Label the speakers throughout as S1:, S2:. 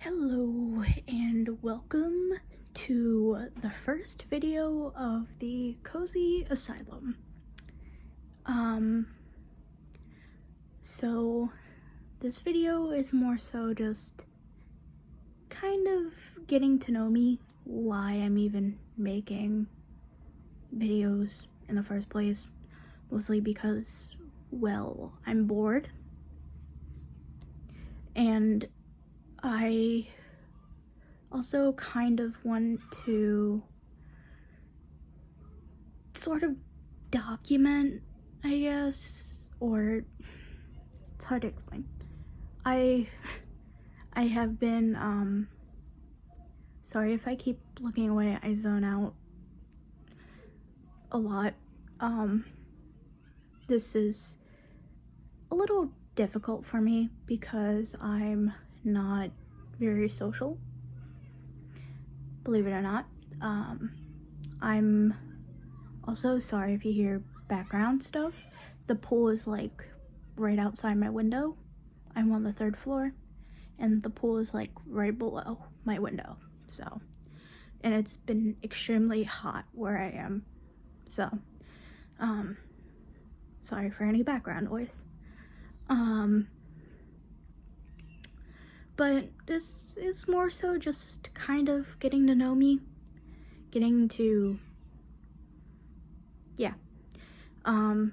S1: Hello and welcome to the first video of the Cozy Asylum. So this video is more so just kind of getting to know me, why I'm even making videos in the first place, mostly because, well, I'm bored and I also kind of want to sort of document, I guess, or it's hard to explain. I have been, sorry if I keep looking away, I zone out a lot. This is a little difficult for me because I'm not very social, believe it or not. I'm also sorry if you hear background stuff. The pool is like right outside my window. I'm on the 3rd floor and the pool is like right below my window. So, and it's been extremely hot where I am. So, sorry for any background noise. But this is more so just kind of getting to know me, getting to, yeah. I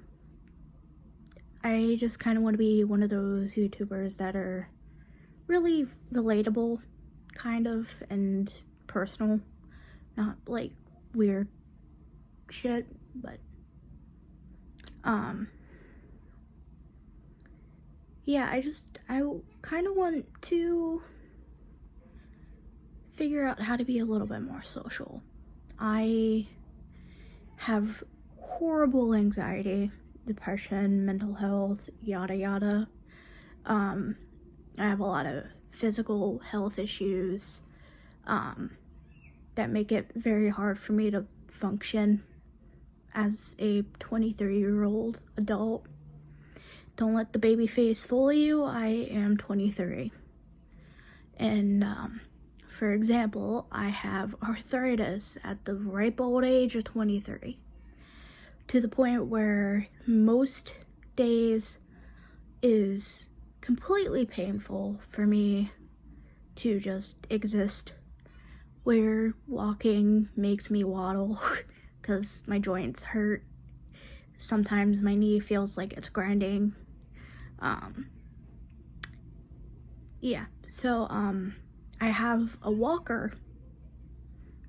S1: just kind of want to be one of those YouTubers that are really relatable, kind of, and personal, not like weird shit, but, yeah, I kind of want to figure out how to be a little bit more social. I have horrible anxiety, depression, mental health, yada yada. I have a lot of physical health issues that make it very hard for me to function as a 23-year-old adult. Don't let the baby face fool you, I am 23. And for example, I have arthritis at the ripe old age of 23. To the point where most days is completely painful for me to just exist, where walking makes me waddle because my joints hurt. Sometimes my knee feels like it's grinding. Yeah, so I have a walker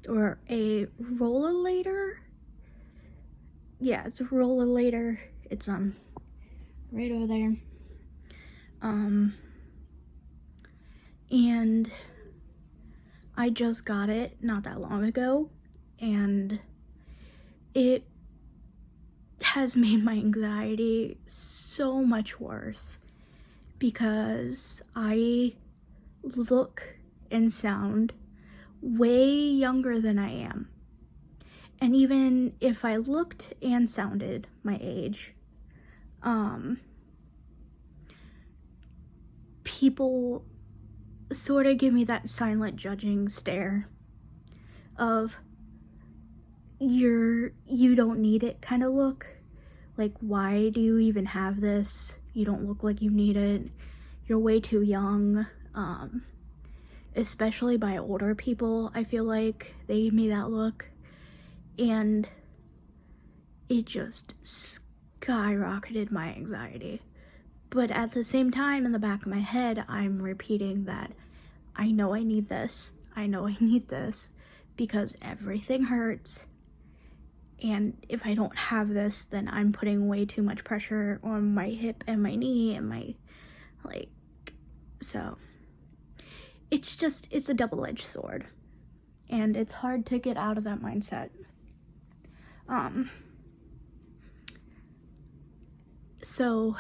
S1: or a rollerator. Yeah, it's a rollerator. It's right over there. And I just got it not that long ago, and it has made my anxiety so much worse because I look and sound way younger than I am. And even if I looked and sounded my age, people sort of give me that silent judging stare of you don't need it kind of look. Like, why do you even have this? You don't look like you need it. You're way too young. Especially by older people, I feel like they give me that look. And it just skyrocketed my anxiety. But at the same time, in the back of my head, I'm repeating that I know I need this. I know I need this because everything hurts. And if I don't have this, then I'm putting way too much pressure on my hip and my knee and my, so it's a double-edged sword. And it's hard to get out of that mindset. So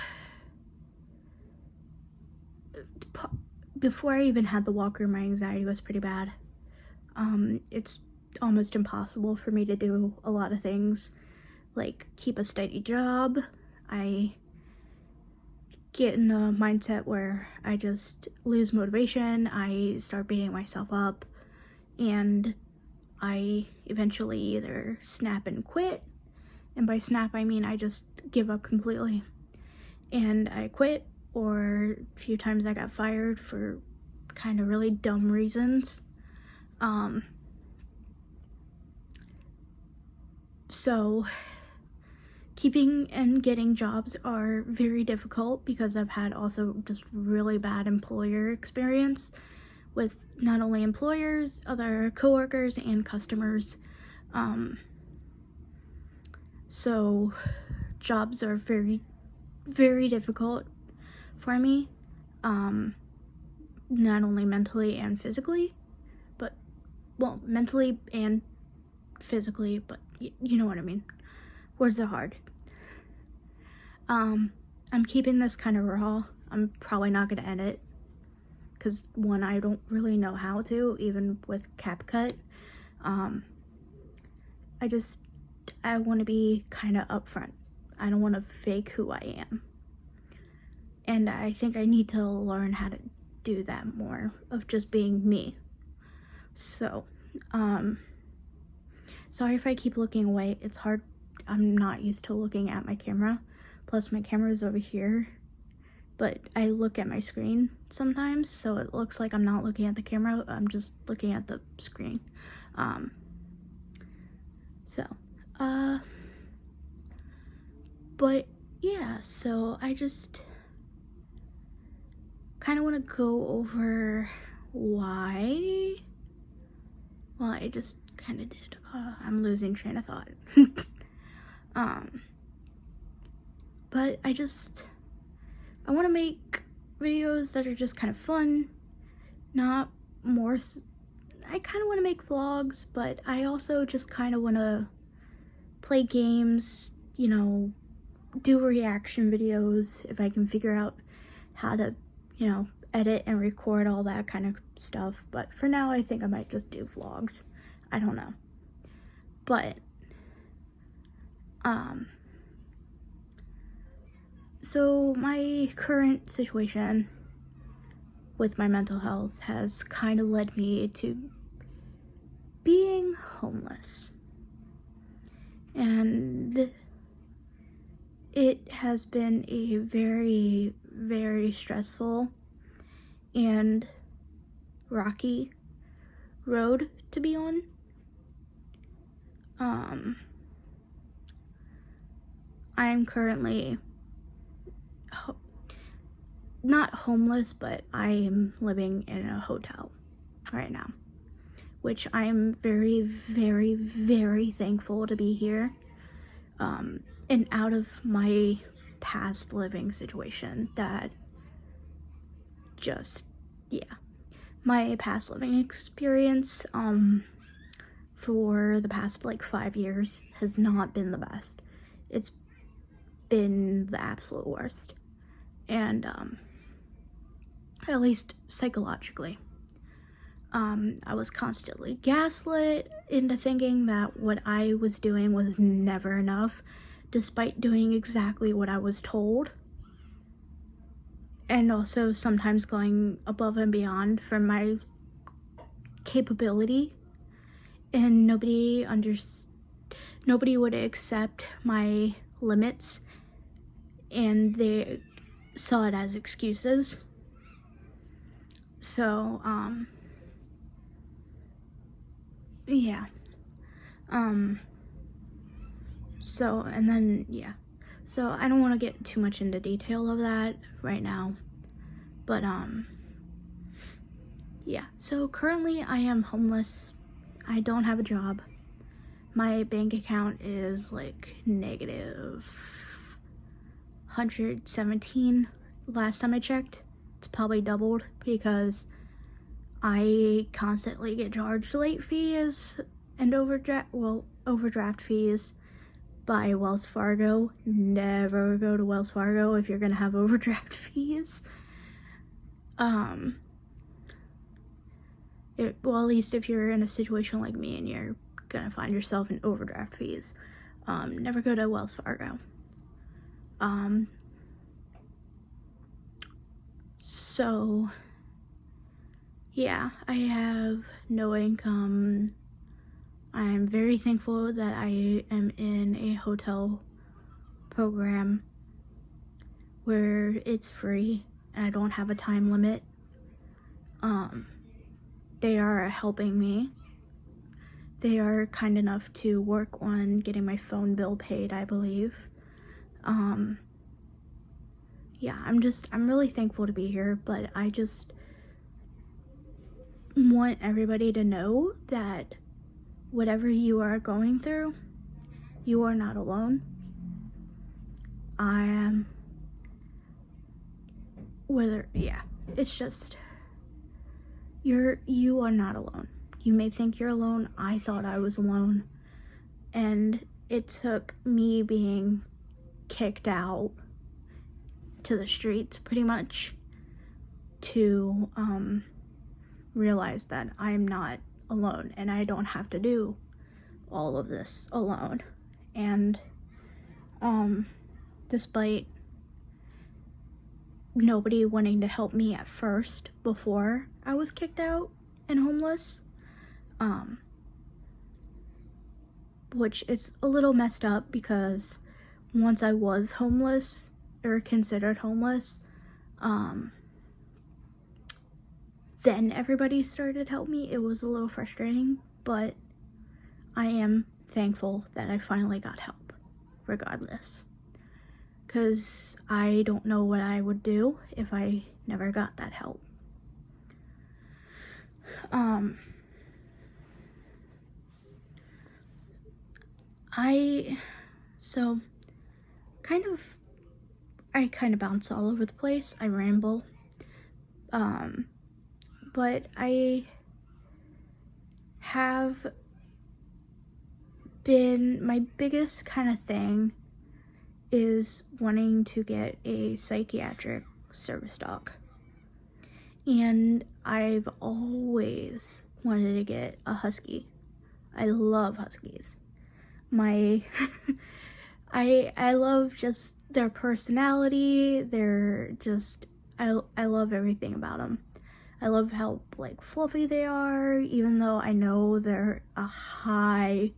S1: before I even had the walker, my anxiety was pretty bad. It's almost impossible for me to do a lot of things, like keep a steady job. I get in a mindset where I just lose motivation, I start beating myself up, and I eventually either snap and quit, and by snap I mean I just give up completely, and I quit, or a few times I got fired for kind of really dumb reasons. So keeping and getting jobs are very difficult because I've had also just really bad employer experience with not only employers, other coworkers, and customers. So jobs are very, very difficult for me, not only mentally and physically, but, well, mentally and physically, but you know what I mean. Words are hard. I'm keeping this kind of raw. I'm probably not going to edit because, one, I don't really know how to, even with CapCut. I want to be kind of upfront. I don't want to fake who I am. And I think I need to learn how to do that more, of just being me. So, sorry if I keep looking away. It's hard. I'm not used to looking at my camera. Plus, my camera is over here. But I look at my screen sometimes, so it looks like I'm not looking at the camera. I'm just looking at the screen. But yeah, so I just kind of want to go over why. Well, I just kind of did. I'm losing train of thought. But I want to make videos that are just kind of fun, not more. I kind of want to make vlogs, but I also just kind of want to play games, you know, do reaction videos if I can figure out how to, you know, edit and record all that kind of stuff. But for now, I think I might just do vlogs. I don't know. But, so my current situation with my mental health has kind of led me to being homeless. And it has been a very, very stressful and rocky road to be on. I'm currently not homeless, but I am living in a hotel right now, which I am very, very, very thankful to be here, and out of my past living situation that just, yeah, my past living experience, for the past, 5 years has not been the best. It's been the absolute worst. And, at least psychologically. I was constantly gaslit into thinking that what I was doing was never enough, despite doing exactly what I was told. And also sometimes going above and beyond for my capability. And nobody would accept my limits, and they saw it as excuses. So, yeah. So, and then, yeah. So, I don't want to get too much into detail of that right now. But, yeah. So, currently I am homeless. I don't have a job. My bank account is negative 117 last time I checked. It's probably doubled because I constantly get charged late fees and overdraft fees by Wells Fargo. Never go to Wells Fargo if you're gonna have overdraft fees. Well, at least if you're in a situation like me and you're gonna find yourself in overdraft fees, never go to Wells Fargo. So, yeah, I have no income. I'm very thankful that I am in a hotel program where it's free and I don't have a time limit. They are helping me. They are kind enough to work on getting my phone bill paid, I believe. Yeah, I'm really thankful to be here, but I just want everybody to know that whatever you are going through, you are not alone. It's just, you are not alone. You may think you're alone. I thought I was alone. And it took me being kicked out to the streets, pretty much, to realize that I'm not alone and I don't have to do all of this alone. And despite nobody wanting to help me at first before I was kicked out and homeless, which is a little messed up because once I was homeless or considered homeless, then everybody started to help me. It was a little frustrating, but I am thankful that I finally got help regardless, because I don't know what I would do if I never got that help. I kind of bounce all over the place. I ramble. But I have been, my biggest kind of thing is wanting to get a psychiatric service dog. And I've always wanted to get a husky. I love huskies. I love just their personality. They're just, I love everything about them. I love how like fluffy they are, even though I know they're a high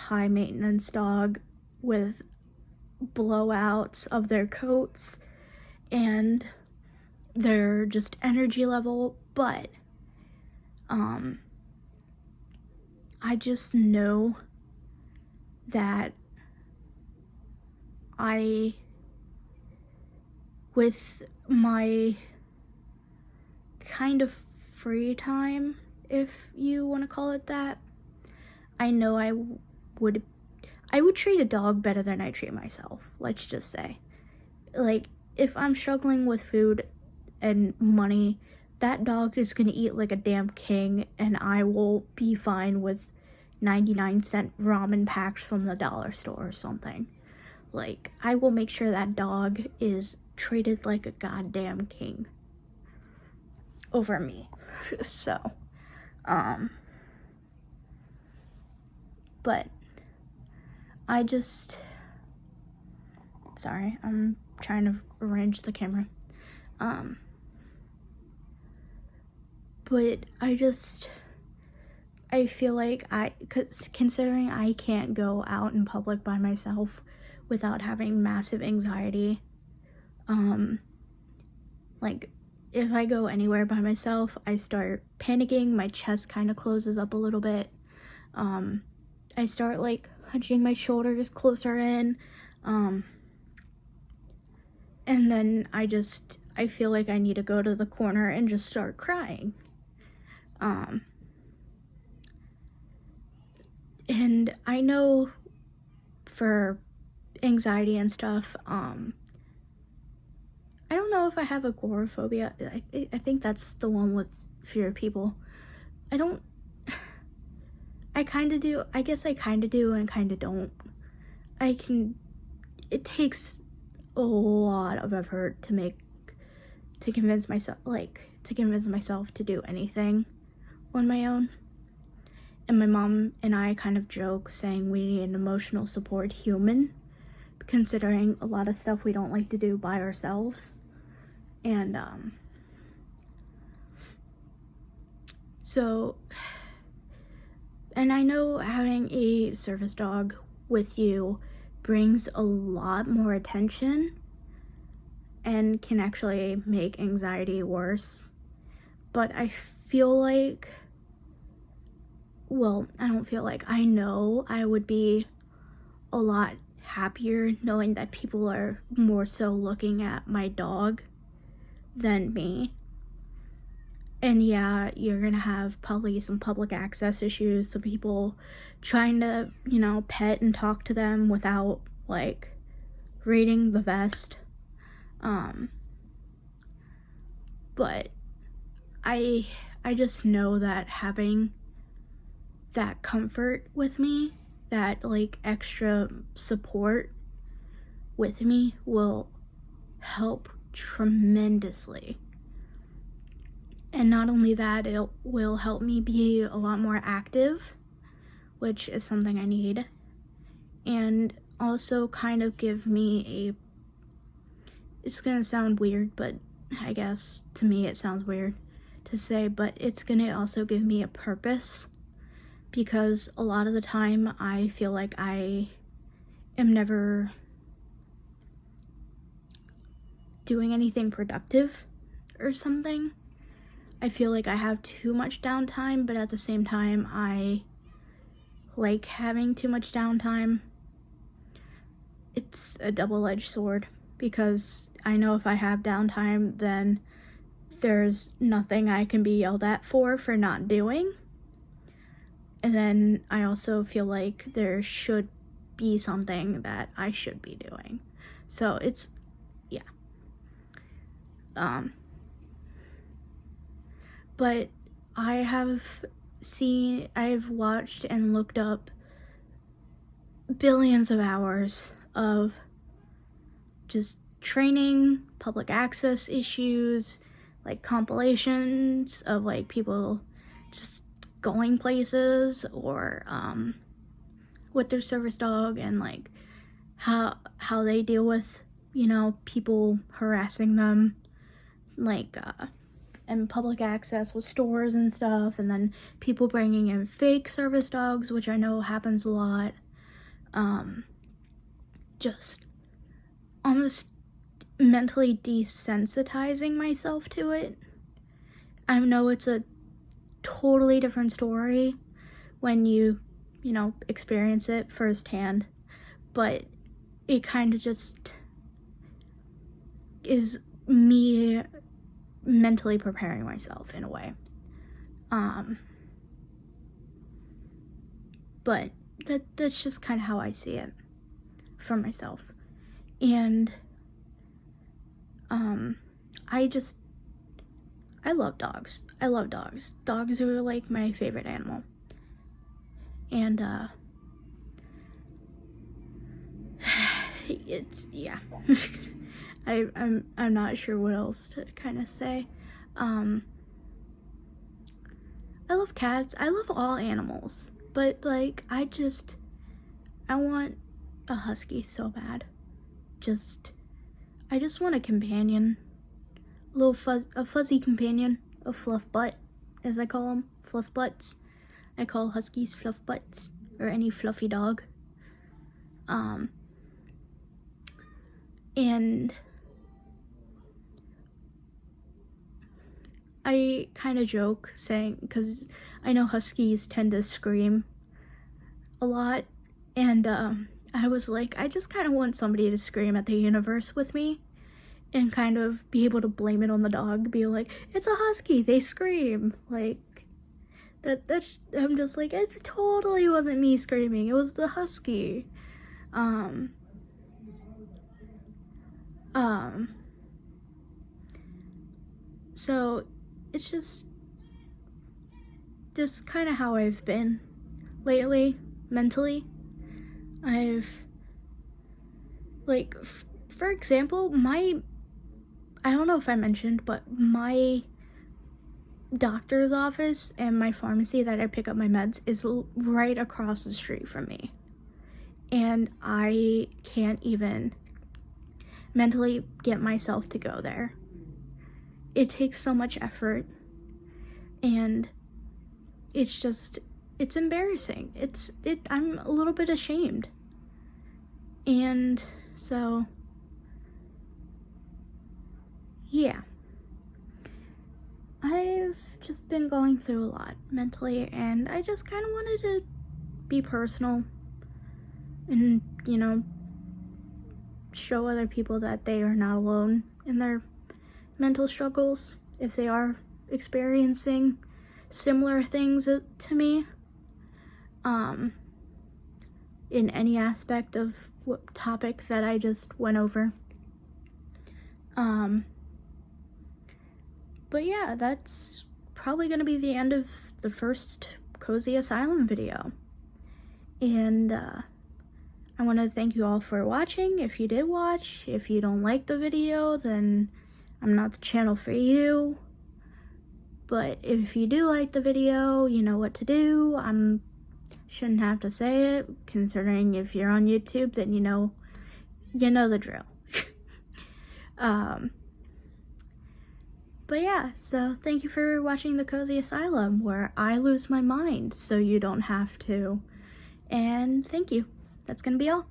S1: maintenance dog with blowouts of their coats and their just energy level, but I just know that with my kind of free time, if you want to call it that, I know I would treat a dog better than I treat myself, let's just say. Like, if I'm struggling with food and money, that dog is gonna eat like a damn king, and I will be fine with 99-cent ramen packs from the dollar store or something. Like, I will make sure that dog is treated like a goddamn king over me. So, but I just, sorry, I'm trying to arrange the camera. But I feel like considering I can't go out in public by myself without having massive anxiety, like, if I go anywhere by myself, I start panicking, my chest kind of closes up a little bit, I start like hunching my shoulders closer in, and then I feel like I need to go to the corner and just start crying. And I know for anxiety and stuff, I don't know if I have agoraphobia. I think that's the one with fear of people. I kind of do. I guess I kind of do and kind of don't. It takes a lot of effort to convince myself to do anything on my own. And my mom and I kind of joke saying we need an emotional support human, considering a lot of stuff we don't like to do by ourselves. And So, and I know having a service dog with you brings a lot more attention and can actually make anxiety worse. But I feel like, well, I don't feel like, I know I would be a lot happier knowing that people are more so looking at my dog than me. And yeah, you're gonna have probably some public access issues, some people trying to, pet and talk to them without, like, reading the vest. But I just know that having that comfort with me, that, like, extra support with me will help tremendously. And not only that, it will help me be a lot more active, which is something I need, and also kind of give me it's gonna sound weird, but I guess to me it sounds weird to say, but it's gonna also give me a purpose, because a lot of the time I feel like I am never doing anything productive or something. I feel like I have too much downtime, but at the same time, I like having too much downtime. It's a double-edged sword, because I know if I have downtime, then there's nothing I can be yelled at for not doing. And then I also feel like there should be something that I should be doing. So it's, yeah. But I've watched and looked up billions of hours of just training, public access issues, like compilations of like people just going places or with their service dog, and like how they deal with, people harassing them, like and public access with stores and stuff, and then people bringing in fake service dogs, which I know happens a lot. Just almost mentally desensitizing myself to it. I know it's a totally different story when you experience it firsthand, but it kind of just is me mentally preparing myself in a way. But that's just kind of how I see it for myself. And I love dogs. Dogs are like my favorite animal. And it's, yeah. I'm not sure what else to kind of say. I love cats. I love all animals. But like I want a husky so bad. I just want a companion. A fuzzy companion. A fluff butt, as I call them. Fluff butts. I call huskies fluff butts. Or any fluffy dog. And I kind of joke saying, because I know huskies tend to scream a lot, and I was like, I just kind of want somebody to scream at the universe with me and kind of be able to blame it on the dog, be like, it's a husky, they scream, like that's I'm just like, it totally wasn't me screaming, it was the husky. So it's just kind of how I've been lately, mentally. I've, like, for example, I don't know if I mentioned, but my doctor's office and my pharmacy that I pick up my meds is right across the street from me. And I can't even mentally get myself to go there. It takes so much effort, and it's embarrassing. I'm a little bit ashamed. And so, yeah. I've just been going through a lot mentally, and I just kind of wanted to be personal and, show other people that they are not alone in their mental struggles if they are experiencing similar things to me, in any aspect of what topic that I just went over. But yeah, that's probably going to be the end of the first Cozy Asylum video. And I want to thank you all for watching. If you did watch, if you don't like the video, then I'm not the channel for you. But if you do like the video, you know what to do. Shouldn't have to say it, considering if you're on YouTube, then you know the drill. But yeah, so thank you for watching the Cozy Asylum, where I lose my mind so you don't have to. And thank you. That's gonna be all.